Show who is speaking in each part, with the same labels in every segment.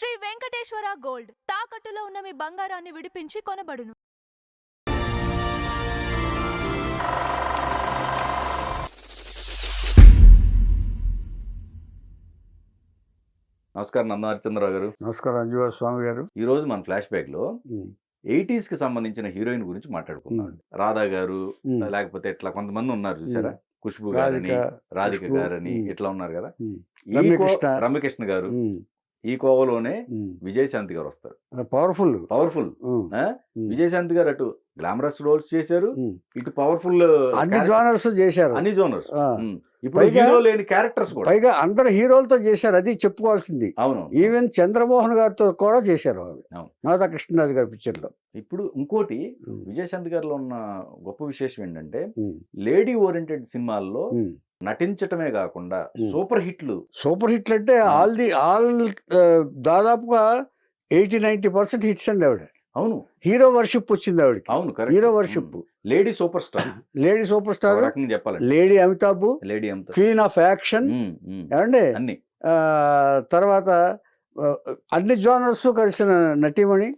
Speaker 1: Shri Venkateswara gold తాకట్టులో ఉన్న మీ బంగారాన్ని విడిపించి కొనబడును.
Speaker 2: నమస్కారం నంద హరిచంద్రరావు గారు.
Speaker 3: నమస్కారం అంజువా స్వామి గారు.
Speaker 2: ఈ రోజు మన ఫ్లాష్ బ్యాక్ లో 80s కి సంబంధించిన హీరోయిన్ గురించి మాట్లాడుకున్నాం. రాధా గారు లేకపోతే ఇట్లా కొంతమంది ఉన్నారు చూసారా, ఖుష్బు గారని, రాధిక గారని ఇట్లా ఉన్నారు కదా. రమ్యకృష్ణ గారు ఈ కోవలోనే విజయశాంతి గారు వస్తారు. పవర్ఫుల్ విజయశాంతి గారు అటు గ్లామరస్ రోల్స్ చేశారు, ఇటు పవర్ఫుల్
Speaker 3: అన్ని జోనర్స్ చేశారు.
Speaker 2: ఇప్పుడు హీరో లేని క్యారెక్టర్స్ కూడా
Speaker 3: పైగా అందరు హీరోలతో చేశారు, అది చెప్పుకోవాల్సింది.
Speaker 2: అవును,
Speaker 3: ఈవెన్ చంద్రమోహన్ గారితో కూడా చేశారు నాదా కృష్ణరాజు గారి పిక్చర్ లో.
Speaker 2: ఇప్పుడు ఇంకోటి విజయశాంతి గారిలో ఉన్న గొప్ప విశేషం ఏంటంటే లేడీ ఓరియంటెడ్ సినిమాల్లో నటించటమే కాకుండా సూపర్ హిట్లు
Speaker 3: అంటే ఆల్ దాదాపుగా 80-90% హిట్స్ అండి ఆవిడ.
Speaker 2: అవును,
Speaker 3: హీరో వర్షిప్ వచ్చింది ఆవిడకి.
Speaker 2: అవును,
Speaker 3: hero worship,
Speaker 2: lady super star
Speaker 3: చెప్పాలి. Lady Amitabh, queen of action ఏమండి. తర్వాత అన్ని జోనర్స్ కలిసిన నటీమణి.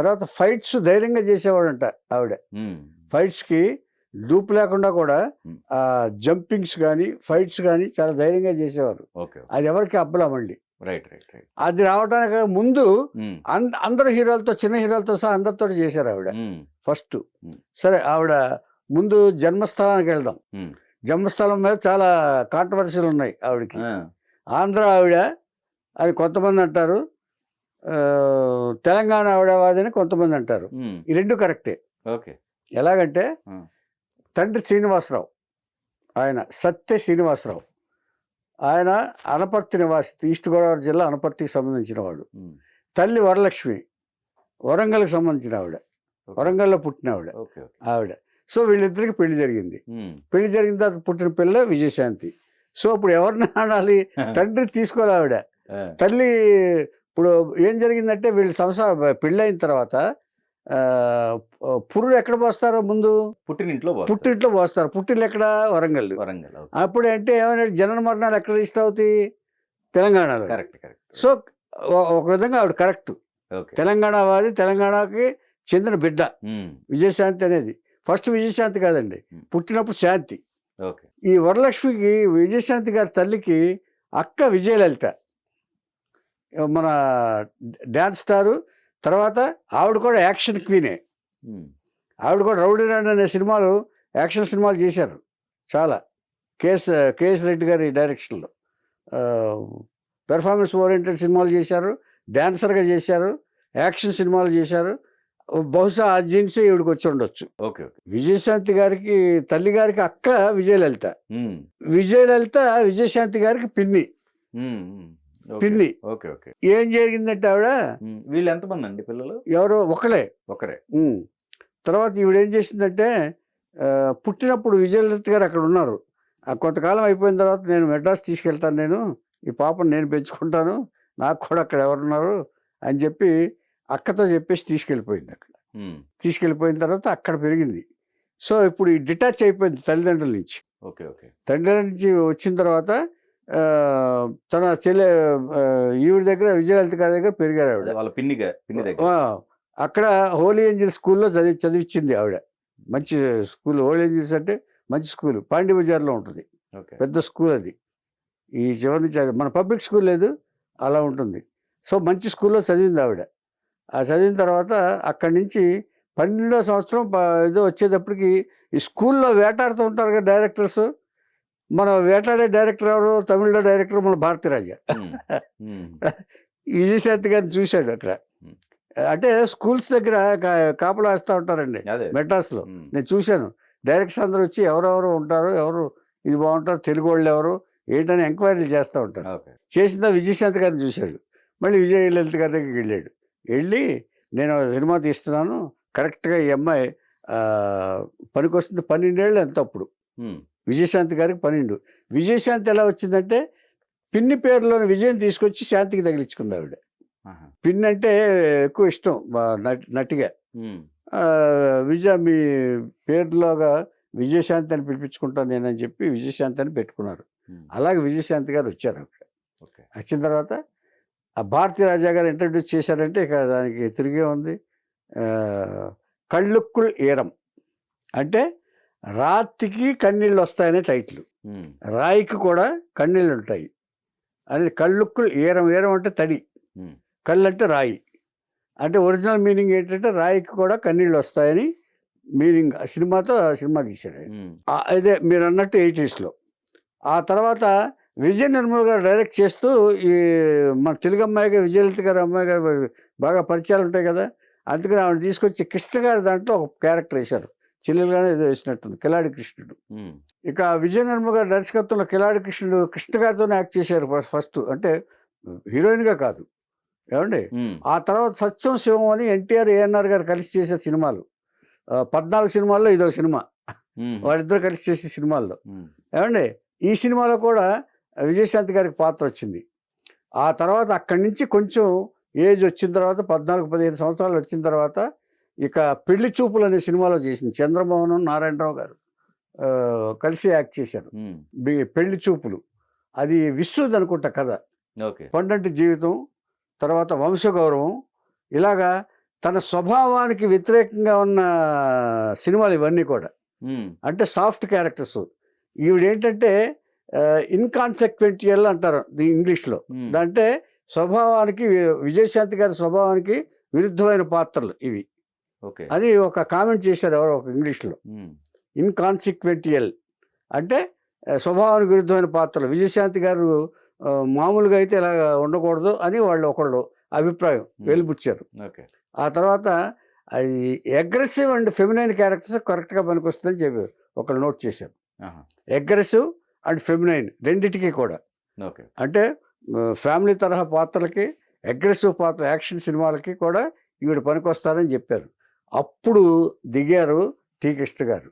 Speaker 3: తర్వాత ఫైట్స్ ధైర్యంగా చేసేవాడంట ఆవిడ. ఫైట్స్ కి డూప్ లేకుండా కూడా జంపింగ్స్ కానీ ఫైట్స్ కానీ చాలా ధైర్యంగా చేసేవారు. అది ఎవరికి అబ్బలా మళ్ళీ. అది రావడానికి ముందు అందరు హీరోలతో, చిన్న హీరోలతో సహా అందరితో చేశారు ఆవిడ ఫస్ట్. సరే, ఆవిడ ముందు జన్మస్థలానికి వెళ్దాం. జన్మస్థలం మీద చాలా కాంట్రవర్సీలు ఉన్నాయి ఆవిడకి. ఆంధ్ర ఆవిడ అది కొంతమంది అంటారు, తెలంగాణ ఆవిడవాదని కొంతమంది అంటారు. ఈ రెండు కరెక్టే. ఎలాగంటే తండ్రి శ్రీనివాసరావు, ఆయన సత్య శ్రీనివాసరావు, ఆయన అనపర్తి నివాసి, ఈస్ట్ గోదావరి జిల్లా అనపర్తికి సంబంధించిన వాడు. తల్లి వరలక్ష్మి, వరంగల్కి సంబంధించిన ఆవిడ, వరంగల్లో పుట్టిన ఆవిడ. సో వీళ్ళిద్దరికి పెళ్లి జరిగింది. పెళ్లి జరిగిన తర్వాత పుట్టిన పిల్ల విజయశాంతి. సో ఇప్పుడు ఎవరిని ఆడాలి? తండ్రి తీసుకోవాలి ఆవిడ. తల్లి ఇప్పుడు ఏం జరిగిందంటే వీళ్ళు పెళ్ళి అయిన తర్వాత పురుడు ఎక్కడ పోస్తారో ముందు పుట్టినింట్లో పోస్తారు. పుట్టిల్లు ఎక్కడ? వరంగల్. అప్పుడు అంటే ఏమైనా జనన మరణాలు ఎక్కడ రిజిస్టర్ అవుతాయి? తెలంగాణలో. సో ఒక విధంగా ఆవిడ కరెక్ట్. తెలంగాణ వాది, తెలంగాణకి చెందిన బిడ్డ విజయశాంతి అనేది. ఫస్ట్ విజయశాంతి కాదండి, పుట్టినప్పుడు శాంతి. ఈ వరలక్ష్మికి విజయశాంతి గారి తల్లికి అక్క విజయలలిత, మన డ్యాన్స్ స్టారు. తర్వాత ఆవిడ కూడా యాక్షన్ క్వీనే. ఆవిడ కూడా రౌడీ రాండ్ అనే సినిమాలు, యాక్షన్ సినిమాలు చేశారు చాలా. కేఎస్ రెడ్డి గారి డైరెక్షన్లో పెర్ఫార్మెన్స్ ఓరియంటెడ్ సినిమాలు చేశారు, డాన్సర్గా చేశారు, యాక్షన్ సినిమాలు చేశారు. బహుశా ఆ జీన్సే ఈవిడికి వచ్చి ఉండొచ్చు. విజయశాంతి గారికి తల్లి గారికి అక్క విజయలలిత, విజయశాంతి గారికి పిన్ని. ఏం జరిగిందంటే ఆవిడ,
Speaker 2: వీళ్ళు ఎంతమంది అండి పిల్లలు?
Speaker 3: ఎవరో ఒకరే. తర్వాత ఈవిడేం చేసిందంటే, పుట్టినప్పుడు విజయలలిత గారు అక్కడ ఉన్నారు. కొంతకాలం అయిపోయిన తర్వాత నేను మెడ్రాస్ తీసుకెళ్తాను, నేను ఈ పాపను నేను పెంచుకుంటాను, నాకు కూడా అక్కడ ఎవరున్నారు అని చెప్పి అక్కతో చెప్పేసి తీసుకెళ్ళిపోయింది. తీసుకెళ్ళిపోయిన తర్వాత అక్కడ పెరిగింది. సో ఇప్పుడు ఈ డిటాచ్ అయిపోయింది తల్లిదండ్రుల నుంచి. తల్లిదండ్రుల నుంచి వచ్చిన తర్వాత తన చెల్లె ఈవిడ దగ్గర, విజయలలిత గారి దగ్గర పెరిగారు ఆవిడ. అక్కడ హోలీ ఏంజల్స్ స్కూల్లో చదివించింది ఆవిడ. మంచి స్కూల్, హోలీ ఏంజల్స్ అంటే మంచి స్కూల్, పాండి బజార్లో ఉంటుంది, పెద్ద స్కూల్ అది. ఈ చివరి నుంచి మన పబ్లిక్ స్కూల్ లేదు, అలా ఉంటుంది. సో మంచి స్కూల్లో చదివింది ఆవిడ. ఆ చదివిన తర్వాత అక్కడి నుంచి 12వ సంవత్సరం ఏదో వచ్చేటప్పటికి ఈ స్కూల్లో వేటాడుతూ ఉంటారు కదా డైరెక్టర్స్. మన వేటాడే డైరెక్టర్ ఎవరు? తమిళ్లో డైరెక్టర్ మన భారతీరాజా. విజయశాంతి గారిని చూశాడు అక్కడ. అంటే స్కూల్స్ దగ్గర కాపలా వేస్తూ ఉంటారండి మెడ్రాస్లో. నేను చూశాను. డైరెక్టర్స్ అందరూ వచ్చి ఎవరెవరు ఉంటారు, ఎవరు ఇది బాగుంటారు, తెలుగు వాళ్ళు ఎవరు ఏంటని ఎంక్వైరీలు చేస్తూ ఉంటారు. చేసిన విజయశాంతి గారిని చూశాడు. మళ్ళీ విజయలలిత గారి దగ్గరికి వెళ్ళి నేను సినిమా తీస్తున్నాను, కరెక్ట్గా ఈ అమ్మాయి పనికొస్తుంది. 12 ఏళ్ళు ఎంత అప్పుడు విజయశాంతి గారికి 12. విజయశాంతి ఎలా వచ్చిందంటే, పిన్ని పేరులోని విజయం తీసుకొచ్చి శాంతికి తగిలించుకుంది ఆవిడ. పిన్ అంటే ఎక్కువ ఇష్టం నటిగా. విజయ మీ పేరులోగా విజయశాంతి అని పిలిపించుకుంటాను నేనని చెప్పి విజయశాంతి అని పెట్టుకున్నారు. అలాగే విజయశాంతి గారు వచ్చారు అక్కడ. వచ్చిన తర్వాత ఆ భారతీ రాజా గారు ఇంట్రడ్యూస్ చేశారంటే ఇక దానికి తిరిగే ఉంది. కళ్ళుక్కుల్ ఈరం అంటే రాతికి కన్నీళ్ళు వస్తాయనే టైటిల్. రాయికి కూడా కన్నీళ్ళు ఉంటాయి. అది కళ్ళుక్కుల్ ఈరం. ఈరం అంటే తడి, కళ్ళు అంటే రాయి. అంటే ఒరిజినల్ మీనింగ్ ఏంటంటే రాయికి కూడా కన్నీళ్ళు వస్తాయని మీనింగ్. సినిమాతో సినిమా తీశాడు. అదే మీరు అన్నట్టు 80sలో. ఆ తర్వాత విజయ నిర్మల్ గారు డైరెక్ట్ చేస్తూ ఈ మన తెలుగు అమ్మాయిగా విజయలలిత గారు అమ్మాయి గారు బాగా పరిచయాలు ఉంటాయి కదా, అందుకని ఆవిడ తీసుకొచ్చి కృష్ణ గారి దాంట్లో ఒక క్యారెక్టర్ వేశారు. చెల్లెలుగానే ఏదో వేసినట్టుంది, కిలాడి కృష్ణుడు. ఇక విజయ నిర్మల్ గారి దర్శకత్వంలో కిలాడి కృష్ణుడు కృష్ణ గారితోనే యాక్ట్ చేశారు ఫస్ట్. అంటే హీరోయిన్గా కాదు ఏమండి. ఆ తర్వాత సత్యం శివం అని ఎన్టీఆర్ ఏఎన్ఆర్ గారు కలిసి చేసే సినిమాలు 14 సినిమాల్లో ఇదో సినిమా, వాళ్ళిద్దరు కలిసి చేసే సినిమాల్లో ఏమండి. ఈ సినిమాలో కూడా విజయశాంతి గారికి పాత్ర వచ్చింది. ఆ తర్వాత అక్కడి నుంచి కొంచెం ఏజ్ వచ్చిన తర్వాత 14-15 సంవత్సరాలు వచ్చిన తర్వాత ఇక పెళ్లి చూపులు అనే సినిమాలో చేసింది. చంద్రమోహన్ నారాయణరావు గారు కలిసి యాక్ట్ చేశారు. పెళ్లి చూపులు అది విశ్వద్ అనుకుంటా కథ. పండంటి జీవితం, తర్వాత వంశగౌరవం, ఇలాగా తన స్వభావానికి వ్యతిరేకంగా ఉన్న సినిమాలు ఇవన్నీ కూడా. అంటే సాఫ్ట్ క్యారెక్టర్స్. ఈవిడేంటంటే ఇన్కాన్సెక్వెంటియల్ అంటారు ఇంగ్లీష్లో. అంటే స్వభావానికి, విజయశాంతి గారి స్వభావానికి విరుద్ధమైన పాత్రలు ఇవి అని ఒక కామెంట్ చేశారు ఎవరో ఒక ఇంగ్లీష్లో. ఇన్కాన్సిక్వెంటియల్ అంటే స్వభావానికి విరుద్ధమైన పాత్రలు. విజయశాంతి గారు మామూలుగా అయితే ఇలా ఉండకూడదు అని వాళ్ళు ఒకళ్ళు అభిప్రాయం వెలిబుచ్చారు. ఆ తర్వాత అగ్రెసివ్ అండ్ ఫెమినైన్ క్యారెక్టర్స్ కరెక్ట్గా పనికొస్తుందని చెప్పి ఒకళ్ళు నోట్ చేశారు. అగ్రెసివ్ అండ్ ఫెమినైన్ రెండిటికి కూడా. అంటే ఫ్యామిలీ తరహా పాత్రలకి, అగ్రెసివ్ పాత్ర యాక్షన్ సినిమాలకి కూడా ఈవిడ పనికొస్తారని చెప్పారు. అప్పుడు దిగారు టి కృష్ణ గారు.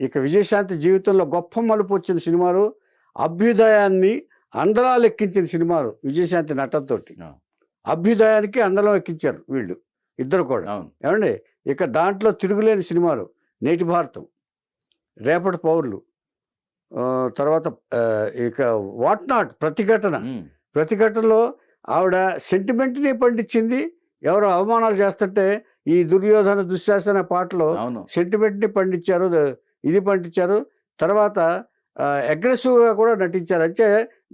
Speaker 3: ఇక విజయశాంతి జీవితంలో గొప్ప మలుపు వచ్చిన సినిమాలు, అభ్యుదయాన్ని అందరాలు ఎక్కించిన సినిమాలు విజయశాంతి నటనతో. అభ్యుదయానికి అందరం ఎక్కించారు వీళ్ళు ఇద్దరు కూడా ఏమండి. ఇక దాంట్లో తిరుగులేని సినిమాలు నేటి భారతం, రేపటి పౌరులు, తర్వాత ఇక వాట్ నాట్ ప్రతిఘటన. ప్రతిఘటనలో ఆవిడ సెంటిమెంట్ని పండించింది. ఎవరో అవమానాలు చేస్తుంటే ఈ దుర్యోధన దుశ్శాసన పాటలో సెంటిమెంట్ని పండించారు, ఇది పండించారు. తర్వాత అగ్రెసివ్గా కూడా నటించారు. అంటే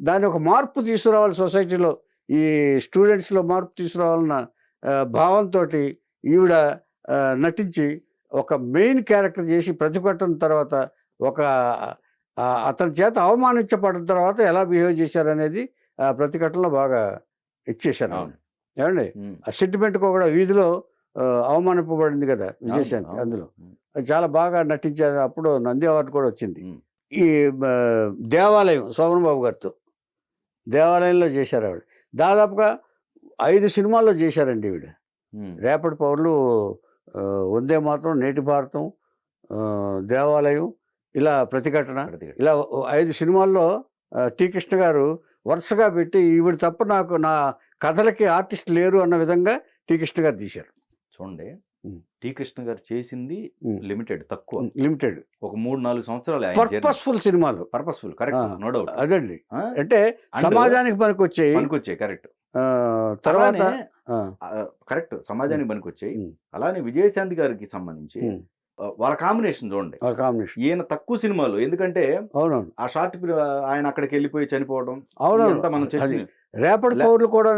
Speaker 3: దాని ఒక మార్పు తీసుకురావాలి సొసైటీలో, ఈ స్టూడెంట్స్లో మార్పు తీసుకురావాలన్న భావంతో ఈవిడ నటించి ఒక మెయిన్ క్యారెక్టర్ చేసి ప్రతిఘటన తర్వాత ఒక అతని చేత అవమానించబడిన తర్వాత ఎలా బిహేవ్ చేశారనేది ప్రతిఘటనలో బాగా ఇచ్చేశారు ఏమండి. ఆ సెంటిమెంట్కి కూడా వీధిలో అవమానింపబడింది కదా విజయశాంతి, అందులో చాలా బాగా నటించారు. అప్పుడు నంది అవార్డు కూడా వచ్చింది. ఈ దేవాలయం శోభన్ బాబు గారితో దేవాలయంలో చేశారు ఆవిడ. దాదాపుగా 5 సినిమాల్లో చేశారండి ఈవిడ. రేపటి పౌరులు, వందే మాత్రం, నేటి భారతం, దేవాలయం, ఇలా ప్రతిఘటన, ఇలా 5 సినిమాల్లో టి కృష్ణ గారు వరుసగా పెట్టి ఈవిడ తప్ప నాకు నా కథలకి ఆర్టిస్ట్ లేరు అన్న విధంగా టి కృష్ణ గారు తీశారు.
Speaker 2: చూడండి, టి కృష్ణ గారు చేసింది లిమిటెడ్, తక్కువ లిమిటెడ్, ఒక 3-4 సంవత్సరాలు
Speaker 3: పర్పస్ఫుల్ సినిమాలు.
Speaker 2: Purposeful, correct, no doubt.
Speaker 3: అదండి, అంటే సమాజానికి పనికొచ్చాయి,
Speaker 2: కరెక్ట్. తర్వాత కరెక్ట్, సమాజానికి పనికొచ్చాయి. అలానే విజయశాంతి గారికి సంబంధించి వాళ్ళ కాంబినేషన్ చూడండి. ఈయన తక్కువ సినిమాలు, ఎందుకంటే ఆ షార్ట్ ఆయన అక్కడికి వెళ్ళిపోయి చనిపోవడం. మనం
Speaker 3: రేపటి పౌరులు కూడా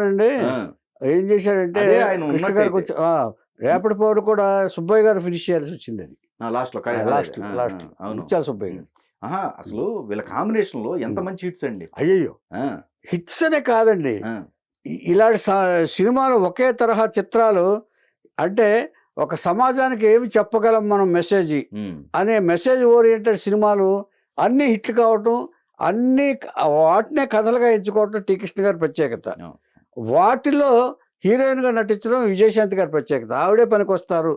Speaker 3: ఏం చేశారంటే రేపటి పౌరులు కూడా సుబ్బయ్య గారు ఫినిష్ చేయాల్సి వచ్చింది. అది లాస్ట్ ముత్యాల సుబ్బయ్య గారు.
Speaker 2: అసలు వీళ్ళ కాంబినేషన్ లో ఎంత మంచి హిట్స్ అండి.
Speaker 3: అయ్యయ్యో, హిట్స్ అనే కాదండి, ఇలాంటి సినిమాలు, ఒకే తరహా చిత్రాలు. అంటే ఒక సమాజానికి ఏమి చెప్పగలం మనం మెసేజ్ అనే మెసేజ్ ఓరియంటెడ్ సినిమాలు అన్ని హిట్లు కావటం, అన్ని వాటినే కథలుగా ఎంచుకోవటం టి కృష్ణ గారి ప్రత్యేకత. వాటిలో హీరోయిన్గా నటించడం విజయశాంతి గారి ప్రత్యేకత. ఆవిడే పనికొస్తారు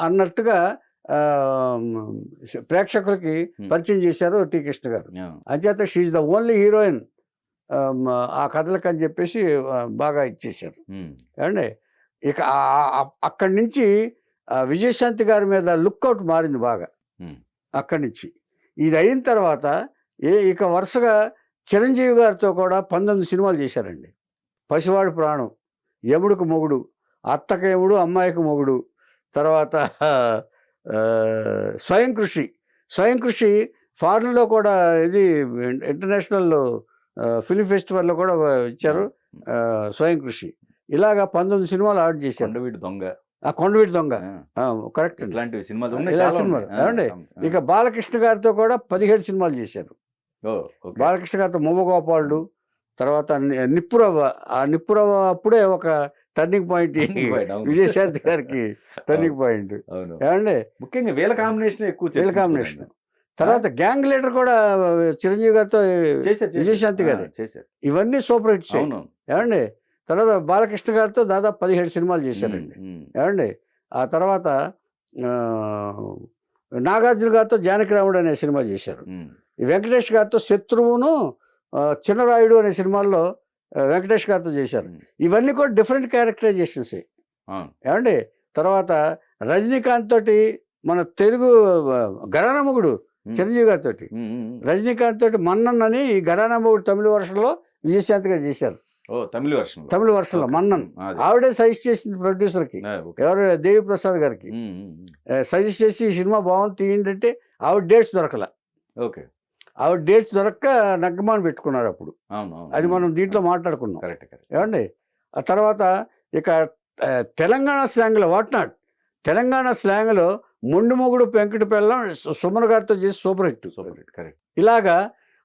Speaker 3: అన్నట్టుగా ప్రేక్షకులకి పరిచయం చేశారు టి కృష్ణ గారు. అంచేత షీఈ్ ద ఓన్లీ హీరోయిన్ ఆ కథలకు అని చెప్పేసి బాగా ఇచ్చేశారు ఏమండి. ఇక అక్కడి నుంచి విజయశాంతి గారి మీద లుక్అవుట్ మారింది బాగా. అక్కడి నుంచి ఇది అయిన తర్వాత ఇక వరుసగా చిరంజీవి గారితో కూడా 19 సినిమాలు చేశారండి. పసివాడు ప్రాణం, యముడికి మొగుడు, అత్తకి యముడు, అమ్మాయికి మొగుడు, తర్వాత స్వయం కృషి. స్వయం కృషి ఫారిన్లో కూడా ఇది ఇంటర్నేషనల్ ఫిల్మ్ ఫెస్టివల్లో కూడా ఇచ్చారు స్వయం కృషి. ఇలాగా 19 సినిమాలు ఆర్డర్ చేశారు.
Speaker 2: కొండవీటి దొంగ,
Speaker 3: కొండవీటి దొంగ, కరెక్ట్.
Speaker 2: ఇట్లాంటి సినిమాలు
Speaker 3: ఇలా సినిమాలు ఏమండి. ఇక బాలకృష్ణ గారితో కూడా 17 సినిమాలు చేశారు. బాలకృష్ణ గారితో మువ్వగోపాలుడు, తర్వాత నిప్పురవ్వ. ఆ నిప్పురవ్వ అప్పుడే ఒక టర్నింగ్ పాయింట్, విజయశాంతి గారికి టర్నింగ్ పాయింట్ ఏమండి.
Speaker 2: ముఖ్యంగా వీళ్ళ కాంబినేషన్ ఎక్కువ,
Speaker 3: వీళ్ళ కాంబినేషన్. తర్వాత గ్యాంగ్ లీడర్ కూడా చిరంజీవి గారితో విజయశాంతి గారు చేశారు. ఇవన్నీ సూపర్ హిట్స్ ఏమండి. తర్వాత బాలకృష్ణ గారితో దాదాపు 17 సినిమాలు చేశారండి ఏమండి. ఆ తర్వాత నాగార్జున గారితో జానకిరాముడు అనే సినిమా చేశారు. వెంకటేష్ గారితో శత్రువును, చిన్నరాయుడు అనే సినిమాల్లో వెంకటేష్ గారితో చేశారు. ఇవన్నీ కూడా డిఫరెంట్ క్యారెక్టరైజేషన్స్ ఏమండి. తర్వాత రజనీకాంత్ తోటి మన తెలుగు గరానమ్మగుడు చిరంజీవి గారితో, రజనీకాంత్ తోటి మన్నన్ అని ఈ గరానమ్మగుడు తమిళ వర్షంలో విజయశాంతి గారు చేశారు. తమిళ వర్షంలో మన్నన్. ఆవిడే సజెస్ట్ చేసింది ప్రొడ్యూసర్కి, ఎవరు దేవి ప్రసాద్ గారికి సజెస్ట్ చేసి ఈ సినిమా బాగుంది తీయండి అంటే ఆవిడ డేట్స్ దొరకల. ఆవిడ డేట్స్ దొరక్క నగ్గమాని పెట్టుకున్నారు అప్పుడు. అది మనం దీంట్లో మాట్లాడుకున్నాం ఏమండి. ఆ తర్వాత ఇక తెలంగాణ స్లాంగ్లో వాట్నాట్, తెలంగాణ స్లాంగ్లో మొండు మొగుడు పెంకటి పెళ్ళం సుమన్ గారితో చేసి సూపర్ హిట్. ఇలాగా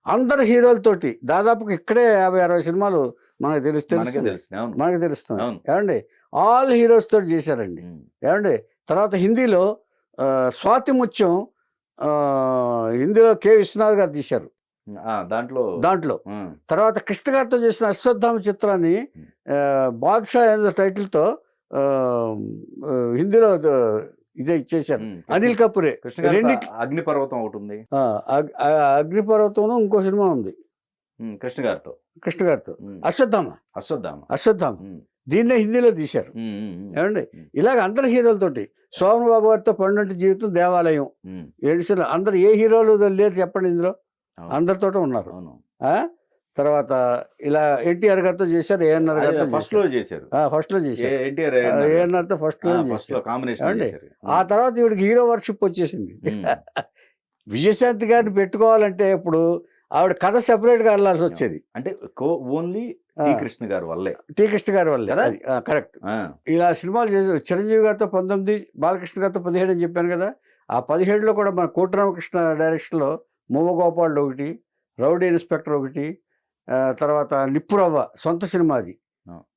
Speaker 3: అందరు హీరోలతోటి దాదాపుగా ఇక్కడే 50-60 సినిమాలు మనకు తెలుస్తుంది ఏమండి. ఆల్ హీరోస్ తోటి చేశారండి ఏమండి. తర్వాత హిందీలో స్వాతి ముత్యం, హిందీలో కె విశ్వనాథ్ గారు తీశారు దాంట్లో. తర్వాత కృష్ణ గారితో చేసిన అశ్వత్థామ చిత్రాన్ని బాద్షా అనే టైటిల్తో హిందీలో ఇదే ఇచ్చేశారు. అనిల్ కపూరే.
Speaker 2: అగ్నిపర్వతం ఒకటి ఉంది,
Speaker 3: అగ్నిపర్వతం ఇంకో సినిమా ఉంది కృష్ణ గారితో అశ్వత్థామ. దీన్నే హిందీలో తీశారు ఏమండి. ఇలాగ అందరు హీరోలతోటి, సోమన్ బాబు గారితో పండంటి జీవితం, దేవాలయం, ఏడు అందరు ఏ హీరోలు లేదు చెప్పండి ఇందులో, అందరితో ఉన్నారు. తర్వాత ఇలా ఎన్టీఆర్ గారితో చేశారు, ఏఎన్ఆర్ గారితో ఫస్ట్ లో చేశారు. ఏఎన్ఆర్ తో ఫస్ట్ లో చేశారు. ఆ తర్వాత ఈవిడికి హీరో వర్షిప్ వచ్చేసింది. విజయశాంతి గారిని పెట్టుకోవాలంటే ఇప్పుడు ఆవిడ కథ సెపరేట్ గా వెళ్ళాల్సి వచ్చేది.
Speaker 2: అంటే ఓన్లీ టీ కృష్ణ గారి వల్లే
Speaker 3: కరెక్ట్. ఇలా సినిమాలు చేసి చిరంజీవి గారితో 19, బాలకృష్ణ గారితో 17 అని చెప్పాను కదా. ఆ 17లో కూడా మన కోటరామకృష్ణ డైరెక్షన్ లో మువ్వగోపాలుడు ఒకటి, రౌడీ ఇన్స్పెక్టర్ ఒకటి, తర్వాత నిప్పురవ్వ సొంత సినిమా అది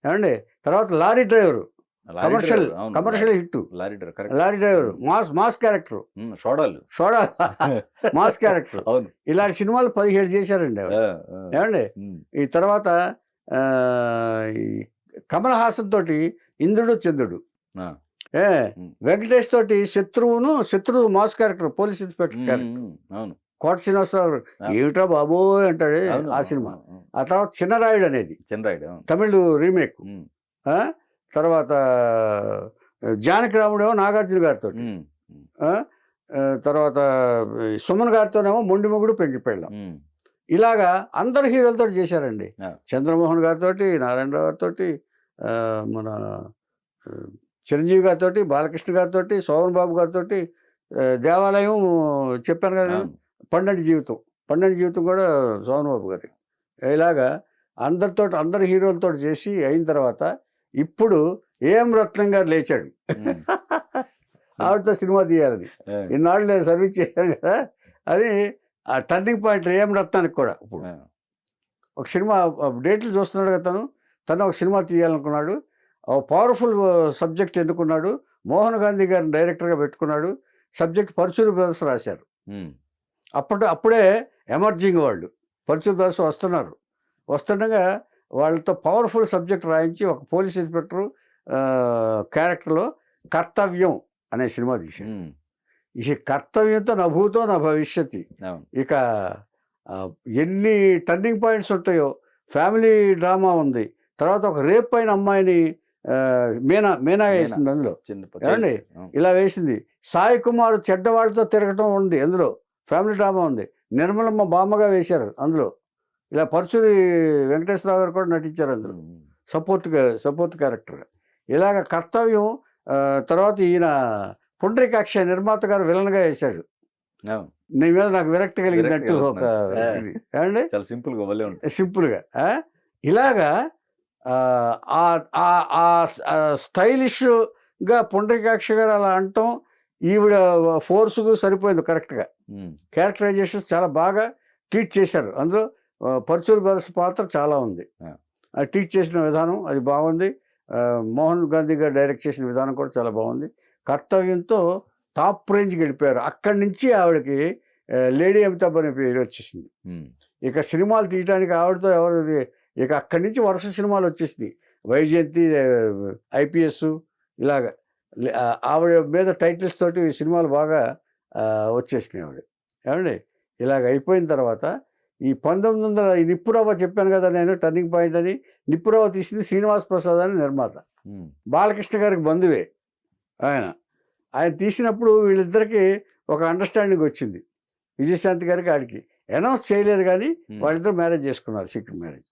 Speaker 3: ఏమండి. తర్వాత lorry driver commercial hit. Lorry driver mass character, soda mass character. ఇలాంటి సినిమాలు 17 చేశారండి ఏమండి. ఈ తర్వాత కమల్ హాసన్ తోటి ఇంద్రుడు చంద్రుడు, వెంకటేష్ తోటి శత్రువు mass character, police inspector character. Kota Srinivasa Rao ఏమిట్రా బాబోయ్ అంటాడు ఆ సినిమా. ఆ తర్వాత చిన్నరాయుడు అనేది తమిళ్ రీమేక్. తర్వాత జానకిరాముడేమో నాగార్జున గారితో, తర్వాత సుమన్ గారితోనేమో మొండి మొగుడు పెంకి పెళ్ళం. ఇలాగా అందరు హీరోలతో చేశారండి. చంద్రమోహన్ గారితో, నారాయణరావు గారితో, మన చిరంజీవి గారితో, బాలకృష్ణ గారితో, శోభన్ బాబు గారితో, దేవాలయం చెప్పాను కదా, పండంటి జీవితం కూడా శోభన్ బాబు గారి. ఇలాగా అందరు హీరోలతో చేసి అయిన తర్వాత ఇప్పుడు ఏఎం రత్నం గారు లేచాడు ఆవిడతో సినిమా తీయాలని. ఇన్నాళ్ళు నేను సర్వీస్ చేశాను కదా, అది ఆ టర్నింగ్ పాయింట్ ఏఎం రత్నానికి కూడా. ఇప్పుడు ఒక సినిమా డేట్లు చూస్తున్నాడు కదా, తను ఒక సినిమా తీయాలనుకున్నాడు. పవర్ఫుల్ సబ్జెక్ట్ ఎన్నుకున్నాడు. మోహన్ గాంధీ గారిని డైరెక్టర్గా పెట్టుకున్నాడు. సబ్జెక్ట్ పరుచూరి బ్రదర్స్ రాశారు. అప్పుడే ఎమర్జింగ్ వాళ్ళు పరుచూరి బ్రదర్స్ వస్తుండగా వాళ్ళతో పవర్ఫుల్ సబ్జెక్ట్ రాయించి ఒక పోలీస్ ఇన్స్పెక్టర్ క్యారెక్టర్లో కర్తవ్యం అనే సినిమా తీశాడు. ఈ కర్తవ్యంతో నా భూతో నా భవిష్యత్తు. ఇక ఎన్ని టర్నింగ్ పాయింట్స్ ఉంటాయో. ఫ్యామిలీ డ్రామా ఉంది. తర్వాత ఒక రేప్ అయిన అమ్మాయిని మీనా వేసింది అందులో ఏమండి. ఇలా వేసింది. సాయి కుమార్ చెడ్డవాళ్ళతో తిరగటం ఉంది అందులో, ఫ్యామిలీ డ్రామా ఉంది. నిర్మలమ్మ బామ్మగా వేశారు అందులో. ఇలా పరుచూరి వెంకటేశ్వరరావు గారు కూడా నటించారు అందులో. Support character. ఇలాగ కర్తవ్యం తర్వాత ఈయన పుండరీకాక్ష నిర్మాత గారు విలన్గా వేశాడు.
Speaker 2: అవును.
Speaker 3: నీ మీద నాకు విరక్తి కలిగిందంటూ
Speaker 2: విరక్తి
Speaker 3: ఒక
Speaker 2: కలుగుతున్నది.
Speaker 3: ఇది ఏమండి
Speaker 2: చాలా సింపుల్ గా భలే ఉంటుంది.
Speaker 3: సింపుల్గా ఇలాగా స్టైలిష్గా పుండరీకాక్ష గారు అలా అంటాం, ఈవిడ ఫోర్స్కు సరిపోయింది కరెక్ట్గా. క్యారెక్టరైజేషన్స్ చాలా బాగా ట్రీట్ చేశారు. అందులో పరుచూరి బ్రదర్స్ పాత్ర చాలా ఉంది. ట్రీట్ చేసిన విధానం అది బాగుంది. మోహన్ గాంధీ గారు డైరెక్ట్ చేసిన విధానం కూడా చాలా బాగుంది. కర్తవ్యంతో టాప్ రేంజ్కి వెళ్ళిపోయారు. అక్కడి నుంచి ఆవిడకి లేడీ అమితాబ్ అనే పేరు వచ్చేసింది. ఇక సినిమాలు తీయడానికి ఆవిడతో ఎవరు, ఇక అక్కడి నుంచి వరుస సినిమాలు వచ్చేసింది. వైజయంతి, ఐపీఎస్ ఇలాగ ఆవిడ మీద టైటిల్స్ తోటి సినిమాలు బాగా వచ్చేసినాయి ఆవిడ. ఏమండి ఇలాగ అయిపోయిన తర్వాత ఈ 1900 ఈ నిప్పురవ్వ చెప్పాను కదా నేను, టర్నింగ్ పాయింట్ అని. నిప్పురవ్వ తీసింది శ్రీనివాస్ ప్రసాద్ అని నిర్మాత, బాలకృష్ణ గారికి బంధువే ఆయన తీసినప్పుడు వీళ్ళిద్దరికి ఒక అండర్స్టాండింగ్ వచ్చింది. విజయశాంతి గారికి ఆడికి అనౌన్స్ చేయలేదు, కానీ వాళ్ళిద్దరు మ్యారేజ్ చేసుకున్నారు, సీక్రెట్ మ్యారేజ్.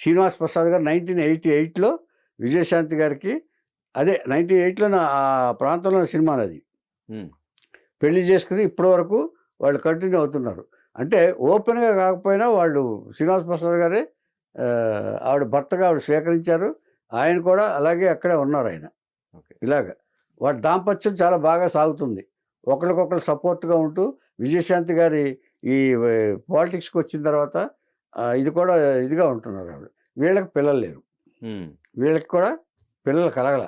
Speaker 3: శ్రీనివాస్ ప్రసాద్ గారు 1988లో విజయశాంతి గారికి, అదే 1988లో ఆ ప్రాంతంలో సినిమా అది పెళ్లి చేసుకుని ఇప్పటి వరకు వాళ్ళు కంటిన్యూ అవుతున్నారు. అంటే ఓపెన్గా కాకపోయినా వాళ్ళు శ్రీనివాస్ ప్రసాద్ గారే ఆవిడ భర్తగా ఆవిడ స్వీకరించారు. ఆయన కూడా అలాగే అక్కడే ఉన్నారు ఆయన. ఇలాగ వాళ్ళ దాంపత్యం చాలా బాగా సాగుతుంది, ఒకరికొకరు సపోర్ట్గా ఉంటూ. విజయశాంతి గారి ఈ పాలిటిక్స్కి వచ్చిన తర్వాత ఇది కూడా ఇదిగా ఉంటున్నారు ఆవిడ. వీళ్ళకి పిల్లలు లేరు, వీళ్ళకి కూడా పిల్లలు కలగల.